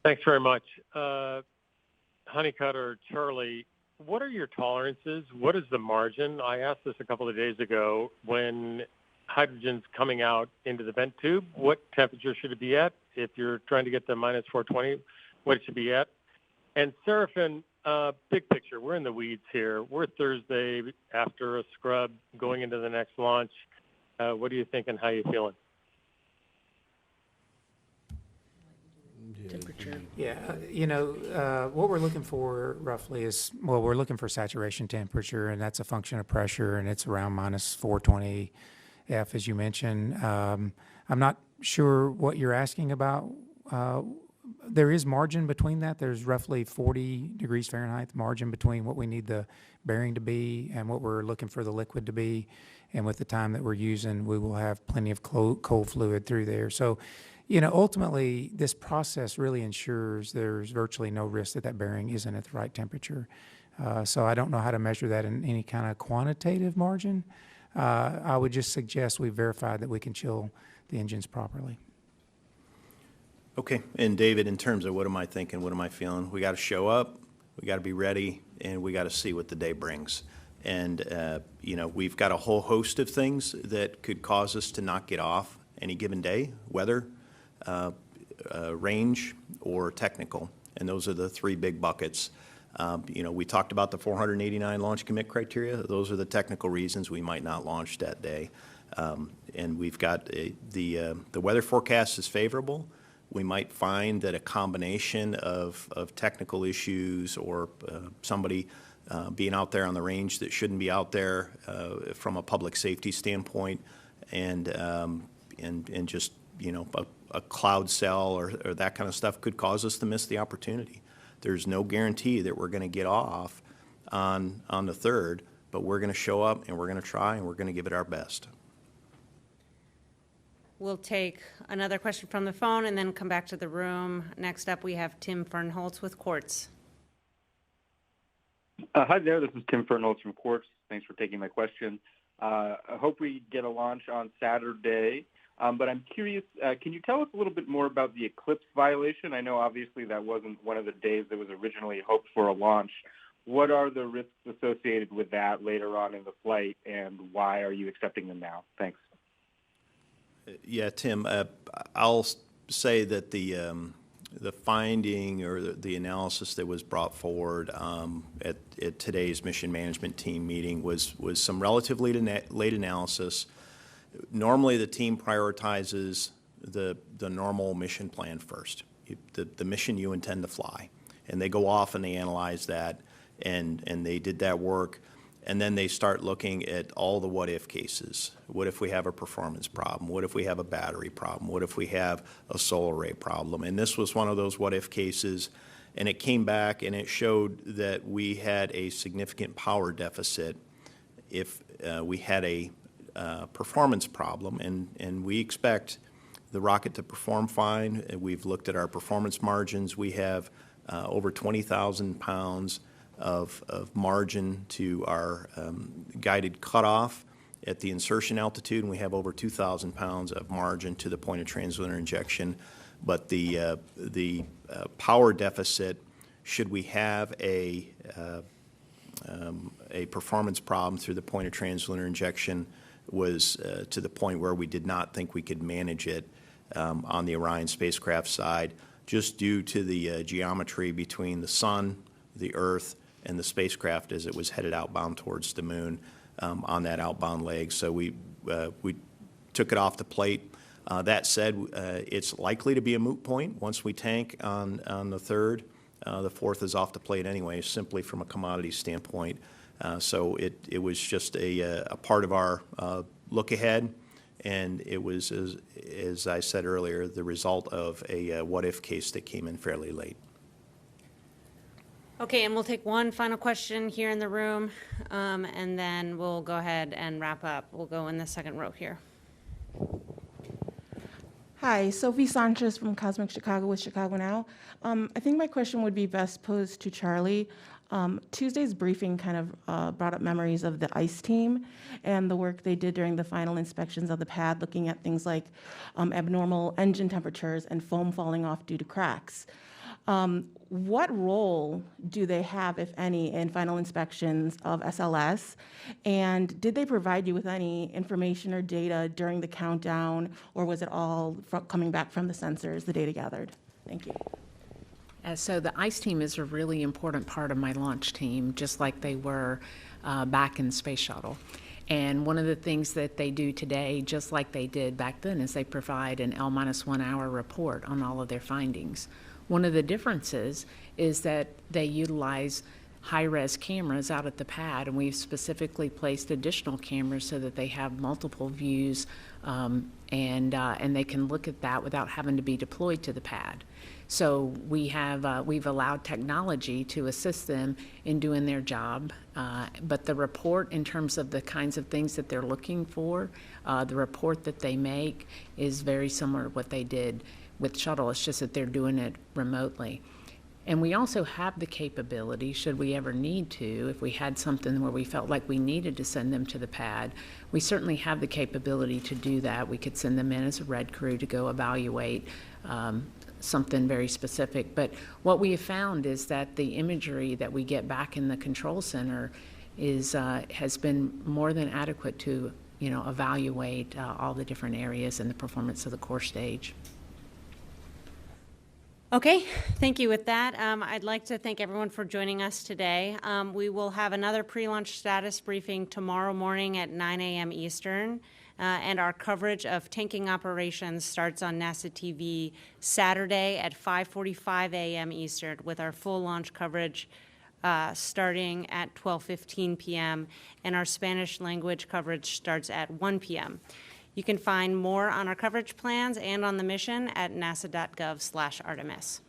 I: Thanks very much. Honeycutt or Charlie, what are your tolerances? What is the margin? I asked this a couple of days ago. When hydrogen's coming out into the vent tube, what temperature should it be at? If you're trying to get to minus 420, what it should be at? And Seraphin, big picture, we're in the weeds here. We're Thursday after a scrub going into the next launch. What are you thinking? How are you feeling?
A: Temperature.
D: Yeah, what we're looking for roughly is, we're looking for saturation temperature, and that's a function of pressure, and it's around minus 420 F, as you mentioned. I'm not sure what you're asking about. There is margin between that. There's roughly 40 degrees Fahrenheit margin between what we need the bearing to be and what we're looking for the liquid to be. And with the time that we're using, we will have plenty of cold fluid through there. So, ultimately, this process really ensures there's virtually no risk that bearing isn't at the right temperature. So I don't know how to measure that in any kind of quantitative margin. I would just suggest we verify that we can chill the engines properly.
B: Okay, and David, in terms of what am I thinking, what am I feeling, we got to show up, we got to be ready, and we got to see what the day brings. And, we've got a whole host of things that could cause us to not get off any given day, weather, range, or technical. And those are the 3 big buckets. We talked about the 489 launch commit criteria. Those are the technical reasons we might not launch that day. And we've got the weather forecast is favorable. We might find that a combination of technical issues or somebody being out there on the range that shouldn't be out there from a public safety standpoint, and just a cloud cell or that kind of stuff could cause us to miss the opportunity. There's no guarantee that we're going to get off on the 3rd, but we're going to show up and we're going to try and we're going to give it our best.
A: We'll take another question from the phone and then come back to the room. Next up, we have Tim Fernholz with Quartz.
J: Hi there, this is Tim Fernholz from Quartz. Thanks for taking my question. I hope we get a launch on Saturday, but I'm curious, can you tell us a little bit more about the eclipse violation? I know obviously that wasn't one of the days that was originally hoped for a launch. What are the risks associated with that later on in the flight, and why are you accepting them now? Thanks.
B: Yeah, Tim, I'll say that the finding or the analysis that was brought forward at today's mission management team meeting was some relatively late analysis. Normally, the team prioritizes the normal mission plan first, the mission you intend to fly, and they go off and they analyze that, and they did that work. And then they start looking at all the what-if cases. What if we have a performance problem? What if we have a battery problem? What if we have a solar array problem? And this was one of those what-if cases, and it came back and it showed that we had a significant power deficit if we had a performance problem, and we expect the rocket to perform fine. We've looked at our performance margins. We have over 20,000 pounds of margin to our guided cutoff at the insertion altitude, and we have over 2,000 pounds of margin to the point of translunar injection. But the power deficit, should we have a performance problem through the point of translunar injection, was to the point where we did not think we could manage it on the Orion spacecraft side, just due to the geometry between the sun, the Earth, and the spacecraft as it was headed outbound towards the moon on that outbound leg. So we took it off the plate. That said, it's likely to be a moot point once we tank on the third. The fourth is off the plate anyway, simply from a commodity standpoint. So it was just a part of our look ahead, and it was, as I said earlier, the result of a what-if case that came in fairly late.
A: Okay, and we'll take one final question here in the room, and then we'll go ahead and wrap up. We'll go in the second row here.
K: Hi, Sophie Sanchez from Cosmic Chicago with Chicago Now. I think my question would be best posed to Charlie. Tuesday's briefing kind of brought up memories of the ICE team and the work they did during the final inspections of the pad, looking at things like abnormal engine temperatures and foam falling off due to cracks. What role do they have, if any, in final inspections of SLS? And did they provide you with any information or data during the countdown, or was it all coming back from the sensors, the data gathered? Thank you.
E: So the ICE team is a really important part of my launch team, just like they were back in the Space Shuttle. And one of the things that they do today, just like they did back then, is they provide an L-1 hour report on all of their findings. One of the differences is that they utilize high-res cameras out at the pad, and we've specifically placed additional cameras so that they have multiple views, and they can look at that without having to be deployed to the pad. So we've allowed technology to assist them in doing their job, but the report in terms of the kinds of things that they're looking for, the report that they make is very similar to what they did with shuttle. It's just that they're doing it remotely. And we also have the capability, should we ever need to, if we had something where we felt like we needed to send them to the pad, we certainly have the capability to do that. We could send them in as a red crew to go evaluate something very specific. But what we have found is that the imagery that we get back in the control center has been more than adequate to evaluate all the different areas and the performance of the core stage.
A: Okay, thank you. With that, I'd like to thank everyone for joining us today. We will have another pre-launch status briefing tomorrow morning at 9 a.m. Eastern, and our coverage of tanking operations starts on NASA TV Saturday at 5:45 a.m. Eastern, with our full launch coverage starting at 12:15 p.m., and our Spanish language coverage starts at 1 p.m. You can find more on our coverage plans and on the mission at nasa.gov/Artemis.